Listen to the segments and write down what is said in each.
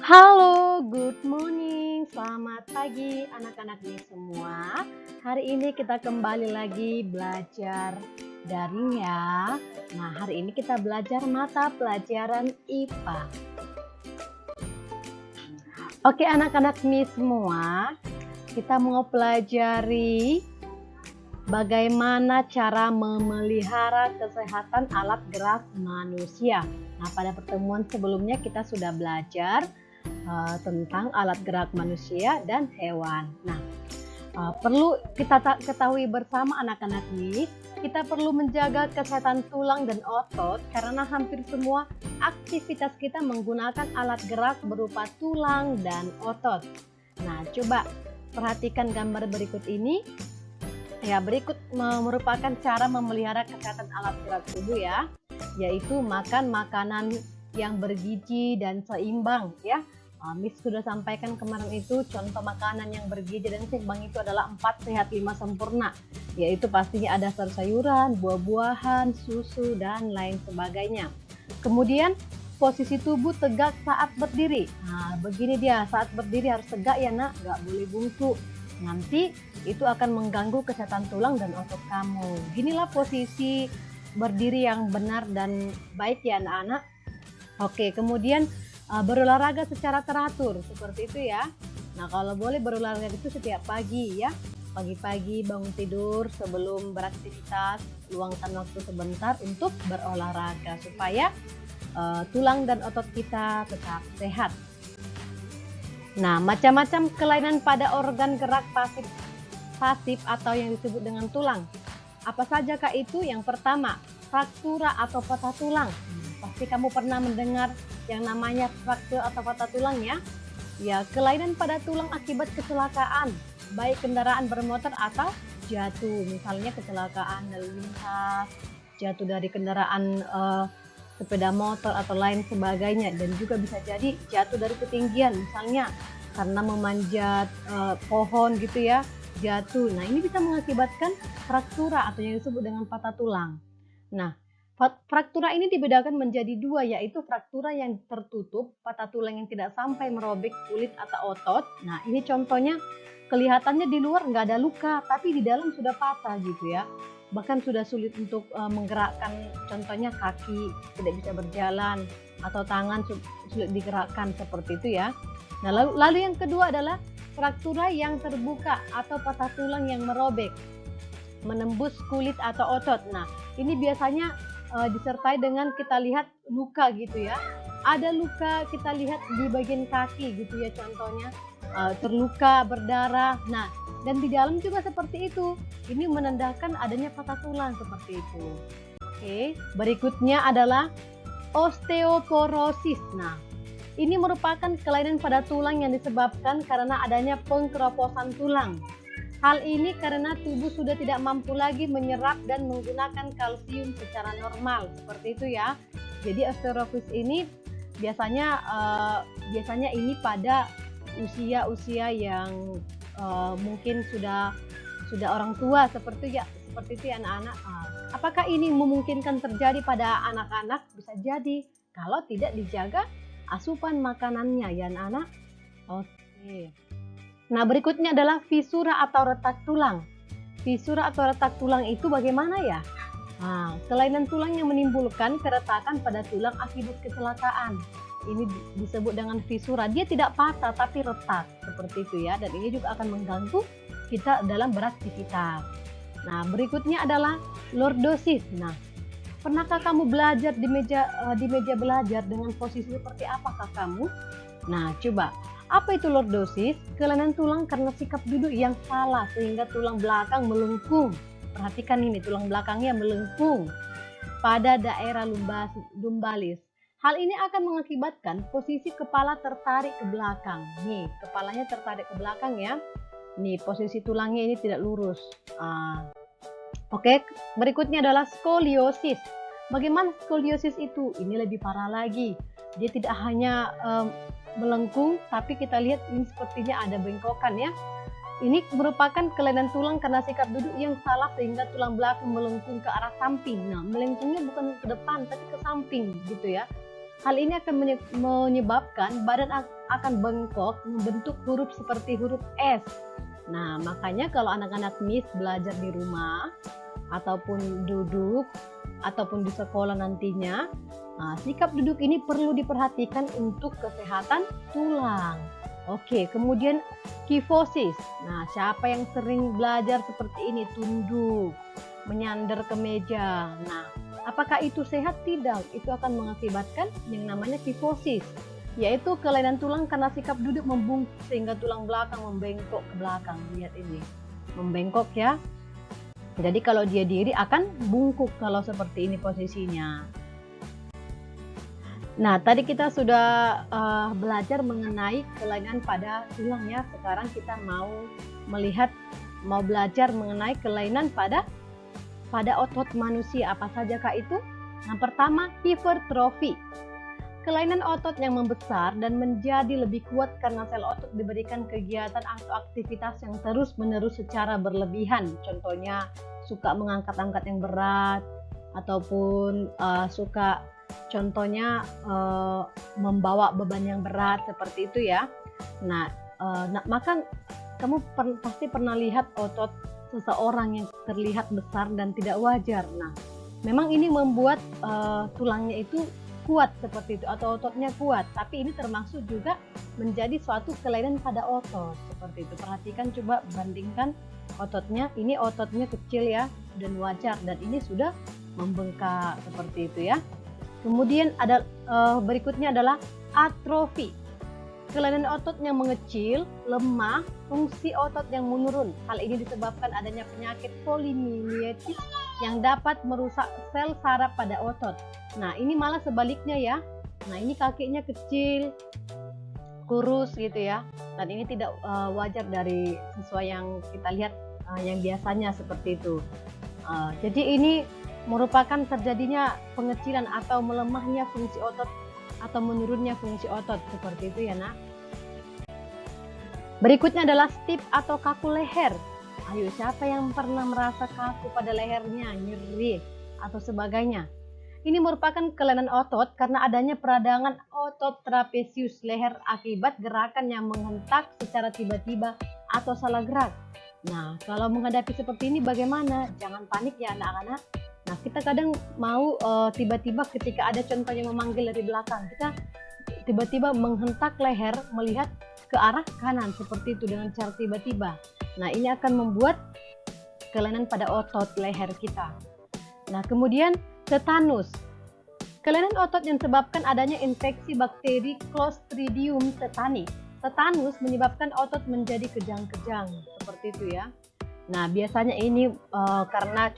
Halo, good morning. Selamat pagi anak-anak nih semua. Hari ini kita kembali lagi belajar daring ya. Nah, hari ini kita belajar mata pelajaran IPA. Oke, anak-anak nih semua, kita mau pelajari bagaimana cara memelihara kesehatan alat gerak manusia. Nah, pada pertemuan sebelumnya kita sudah belajar tentang alat gerak manusia dan hewan. Nah, perlu kita ketahui bersama anak-anak nih, kita perlu menjaga kesehatan tulang dan otot karena hampir semua aktivitas kita menggunakan alat gerak berupa tulang dan otot. Nah, coba perhatikan gambar berikut ini. Ya, berikut merupakan cara memelihara kesehatan alat gerak tubuh ya, yaitu makan makanan yang bergizi dan seimbang ya. Miss sudah sampaikan kemarin itu contoh makanan yang bergizi dan seimbang itu adalah 4 sehat 5 sempurna, yaitu pastinya ada sayur-sayuran, buah-buahan, susu, dan lain sebagainya. Kemudian posisi tubuh tegak saat berdiri. Nah, begini dia, saat berdiri harus tegak ya nak, nggak boleh bungkuk. Nanti itu akan mengganggu kesehatan tulang dan otot kamu. Inilah posisi berdiri yang benar dan baik ya anak-anak. Oke, kemudian berolahraga secara teratur seperti itu ya. Nah, kalau boleh berolahraga itu setiap pagi ya. Pagi-pagi bangun tidur sebelum beraktivitas, luangkan waktu sebentar untuk berolahraga supaya tulang dan otot kita tetap sehat. Nah, macam-macam kelainan pada organ gerak pasif atau yang disebut dengan tulang. Apa saja kak itu? Yang pertama, fraktura atau patah tulang. Pasti kamu pernah mendengar yang namanya fraktur atau patah tulang ya. Ya, kelainan pada tulang akibat kecelakaan, baik kendaraan bermotor atau jatuh. Misalnya kecelakaan lalu lintas, jatuh dari kendaraan sepeda motor atau lain sebagainya, dan juga bisa jadi jatuh dari ketinggian, misalnya karena memanjat pohon gitu ya, jatuh. Nah, ini bisa mengakibatkan fraktura atau yang disebut dengan patah tulang. Nah, fraktura ini dibedakan menjadi dua, yaitu fraktura yang tertutup, patah tulang yang tidak sampai merobek kulit atau otot. Nah, ini contohnya kelihatannya di luar nggak ada luka, tapi di dalam sudah patah gitu ya. Bahkan sudah sulit untuk menggerakkan, contohnya kaki tidak bisa berjalan atau tangan sulit digerakkan seperti itu ya. Nah, lalu yang kedua adalah fraktura yang terbuka atau patah tulang yang merobek, menembus kulit atau otot. Nah, ini biasanya disertai dengan kita lihat luka gitu ya. Ada luka kita lihat di bagian kaki gitu ya, contohnya terluka, berdarah. Nah, dan di dalam juga seperti itu. Ini menandakan adanya patah tulang seperti itu. Oke, berikutnya adalah osteoporosis. Nah, ini merupakan kelainan pada tulang yang disebabkan karena adanya pengkeroposan tulang. Hal ini karena tubuh sudah tidak mampu lagi menyerap dan menggunakan kalsium secara normal, seperti itu ya. Jadi osteoporosis ini biasanya ini pada usia yang mungkin sudah orang tua seperti itu ya anak-anak. Apakah ini memungkinkan terjadi pada anak-anak? Bisa jadi kalau tidak dijaga asupan makanannya ya anak-anak. Oke. Nah, berikutnya adalah fisura atau retak tulang. Fisura atau retak tulang itu bagaimana ya? Nah, kelainan tulang yang menimbulkan keretakan pada tulang akibat kecelakaan. Ini disebut dengan fisura. Dia tidak patah tapi retak seperti itu ya, dan ini juga akan mengganggu kita dalam beraktivitas. Nah, berikutnya adalah lordosis. Nah, pernahkah kamu belajar di meja belajar dengan posisi seperti apakah kamu? Nah, coba. Apa itu lordosis? Kelainan tulang karena sikap duduk yang salah sehingga tulang belakang melengkung. Perhatikan ini, tulang belakangnya melengkung pada daerah lumbalis. Hal ini akan mengakibatkan posisi kepala tertarik ke belakang. Nih, kepalanya tertarik ke belakang ya. Nih, posisi tulangnya ini tidak lurus. Oke, berikutnya adalah skoliosis. Bagaimana skoliosis itu? Ini lebih parah lagi. Dia tidak hanya melengkung, tapi kita lihat ini sepertinya ada bengkokan ya. Ini merupakan kelainan tulang karena sikap duduk yang salah sehingga tulang belakang melengkung ke arah samping. Nah, melengkungnya bukan ke depan tapi ke samping gitu ya. Hal ini akan menyebabkan badan akan bengkok membentuk huruf seperti huruf S. Nah, makanya kalau anak-anak Miss belajar di rumah ataupun duduk ataupun di sekolah nantinya, sikap duduk ini perlu diperhatikan untuk kesehatan tulang. Oke, kemudian kifosis. Nah, siapa yang sering belajar seperti ini, tunduk, menyandar ke meja. Nah, apakah itu sehat? Tidak. Itu akan mengakibatkan yang namanya kifosis, yaitu kelainan tulang karena sikap duduk membungkuk sehingga tulang belakang membengkok ke belakang. Lihat ini, membengkok ya. Jadi kalau dia diri akan bungkuk kalau seperti ini posisinya. Nah, tadi kita sudah belajar mengenai kelainan pada tulang ya. Sekarang kita mau belajar mengenai kelainan pada otot manusia. Apa saja kah itu? Yang pertama, hipertrofi. Kelainan otot yang membesar dan menjadi lebih kuat karena sel otot diberikan kegiatan atau aktivitas yang terus-menerus secara berlebihan. Contohnya suka mengangkat-angkat yang berat ataupun membawa beban yang berat seperti itu ya. Nah, maka kamu pasti pernah lihat otot seseorang yang terlihat besar dan tidak wajar. Nah, memang ini membuat tulangnya itu kuat seperti itu atau ototnya kuat, tapi ini termasuk juga menjadi suatu kelainan pada otot seperti itu. Perhatikan, coba bandingkan ototnya. Ini ototnya kecil ya dan wajar, dan ini sudah membengkak seperti itu ya. Kemudian ada berikutnya adalah atrofi. Kelainan otot yang mengecil, lemah, fungsi otot yang menurun. Hal ini disebabkan adanya penyakit polimyelitis yang dapat merusak sel saraf pada otot. Nah, ini malah sebaliknya ya. Nah, ini kakinya kecil, kurus gitu ya. Dan ini tidak wajar dari sesuai yang kita lihat yang biasanya seperti itu. Jadi ini merupakan terjadinya pengecilan atau melemahnya fungsi otot atau menurunnya fungsi otot seperti itu ya nak. Berikutnya adalah stiff atau kaku leher. Ayo, siapa yang pernah merasa kaku pada lehernya, nyeri atau sebagainya? Ini merupakan kelainan otot karena adanya peradangan otot trapesius leher akibat gerakan yang menghentak secara tiba-tiba atau salah gerak. Nah, kalau menghadapi seperti ini bagaimana? Jangan panik ya anak-anak. Nah, kita kadang mau tiba-tiba ketika ada contohnya memanggil dari belakang, kita tiba-tiba menghentak leher melihat ke arah kanan seperti itu dengan cara tiba-tiba. Nah, ini akan membuat kelainan pada otot leher kita. Nah, kemudian tetanus. Kelainan otot yang disebabkan adanya infeksi bakteri Clostridium tetani. Tetanus menyebabkan otot menjadi kejang-kejang seperti itu ya. Nah, biasanya ini karena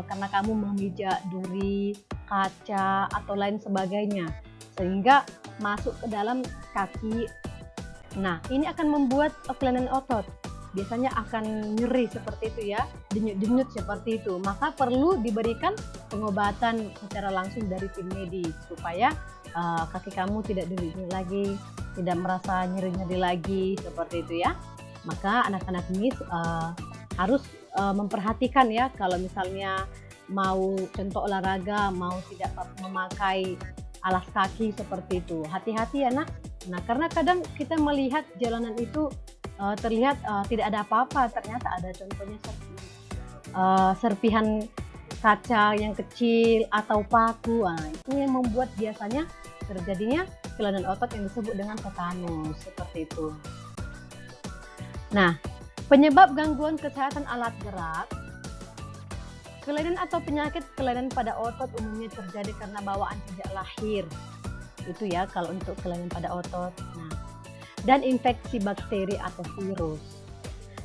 karena kamu memijak duri, kaca atau lain sebagainya sehingga masuk ke dalam kaki. Nah, ini akan membuat kelainan otot. Biasanya akan nyeri seperti itu ya, denyut-denyut seperti itu. Maka perlu diberikan pengobatan secara langsung dari tim medis supaya kaki kamu tidak denyut lagi, tidak merasa nyeri-nyeri lagi seperti itu ya. Maka anak-anak Miss harus memperhatikan ya, kalau misalnya mau contoh olahraga, mau tidak memakai alas kaki seperti itu. Hati-hati ya nak. Nah, karena kadang kita melihat jalanan itu terlihat tidak ada apa-apa, ternyata ada contohnya serpihan kaca yang kecil atau paku. Nah, itu yang membuat biasanya terjadinya kelainan otot yang disebut dengan tetanus seperti itu. Nah, penyebab gangguan kesehatan alat gerak. Kelainan atau penyakit kelainan pada otot umumnya terjadi karena bawaan sejak lahir. Itu ya kalau untuk kelainan pada otot. Nah, dan infeksi bakteri atau virus.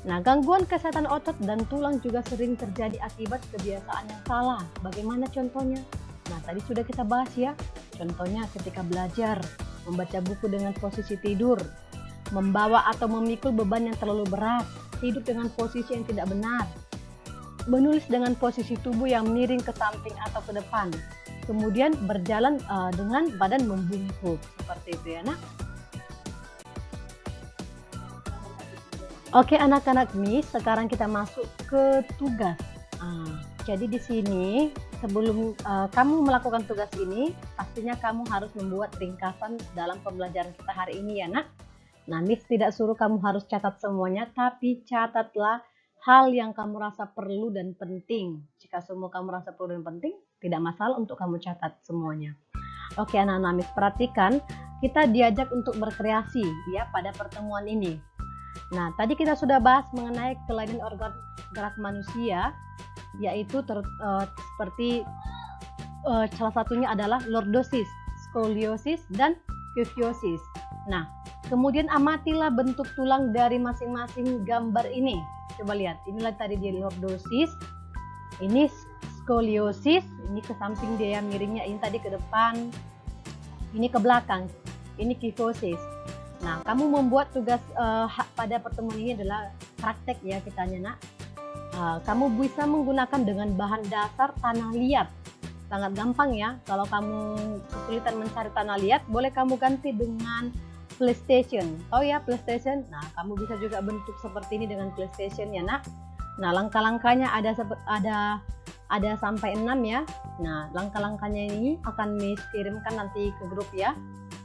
Nah, gangguan kesehatan otot dan tulang juga sering terjadi akibat kebiasaan yang salah. Bagaimana contohnya? Nah, tadi sudah kita bahas ya. Contohnya ketika belajar, membaca buku dengan posisi tidur, membawa atau memikul beban yang terlalu berat, hidup dengan posisi yang tidak benar, menulis dengan posisi tubuh yang miring ke samping atau ke depan, kemudian berjalan dengan badan membungkuk seperti itu ya nak. Oke anak-anak Miss, sekarang kita masuk ke tugas. Jadi di sini sebelum kamu melakukan tugas ini, pastinya kamu harus membuat ringkasan dalam pembelajaran kita hari ini ya nak. Nah, Miss tidak suruh kamu harus catat semuanya, tapi catatlah hal yang kamu rasa perlu dan penting. Jika semua kamu rasa perlu dan penting, tidak masalah untuk kamu catat semuanya. Oke anak-anak, Miss perhatikan, kita diajak untuk berkreasi ya pada pertemuan ini. Nah, tadi kita sudah bahas mengenai kelainan organ gerak manusia, yaitu seperti salah satunya adalah lordosis, skoliosis, dan kyphiosis. Nah, kemudian amatilah bentuk tulang dari masing-masing gambar ini. Coba lihat, inilah tadi dia lordosis, ini skoliosis, ini ke samping dia miringnya, ini tadi ke depan, ini ke belakang, ini kyphosis. Nah, kamu membuat tugas pada pertemuan ini adalah praktek ya kitanya nak. Kamu bisa menggunakan dengan bahan dasar tanah liat. Sangat gampang ya. Kalau kamu kesulitan mencari tanah liat, boleh kamu ganti dengan PlayStation. Tahu ya PlayStation? Nah, kamu bisa juga bentuk seperti ini dengan PlayStation ya nak. Nah, langkah-langkahnya ada sampai 6 ya. Nah, langkah-langkahnya ini akan Miss kirimkan nanti ke grup ya.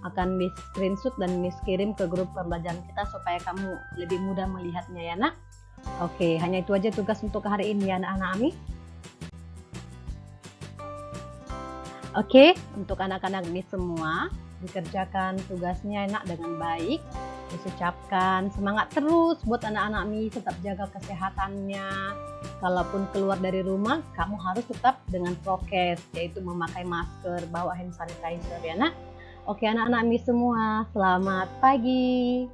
Akan Miss screenshot dan Miss kirim ke grup pembelajaran kita supaya kamu lebih mudah melihatnya ya nak. Oke, hanya itu aja tugas untuk hari ini ya anak-anak Ami. Oke, untuk anak-anak Miss semua, dikerjakan tugasnya enak dengan baik. Ucapkan semangat terus buat anak-anak Miss, tetap jaga kesehatannya. Kalaupun keluar dari rumah, kamu harus tetap dengan prokes, yaitu memakai masker, bawa hand sanitizer ya nak. Oke anak-anak Miss semua, selamat pagi.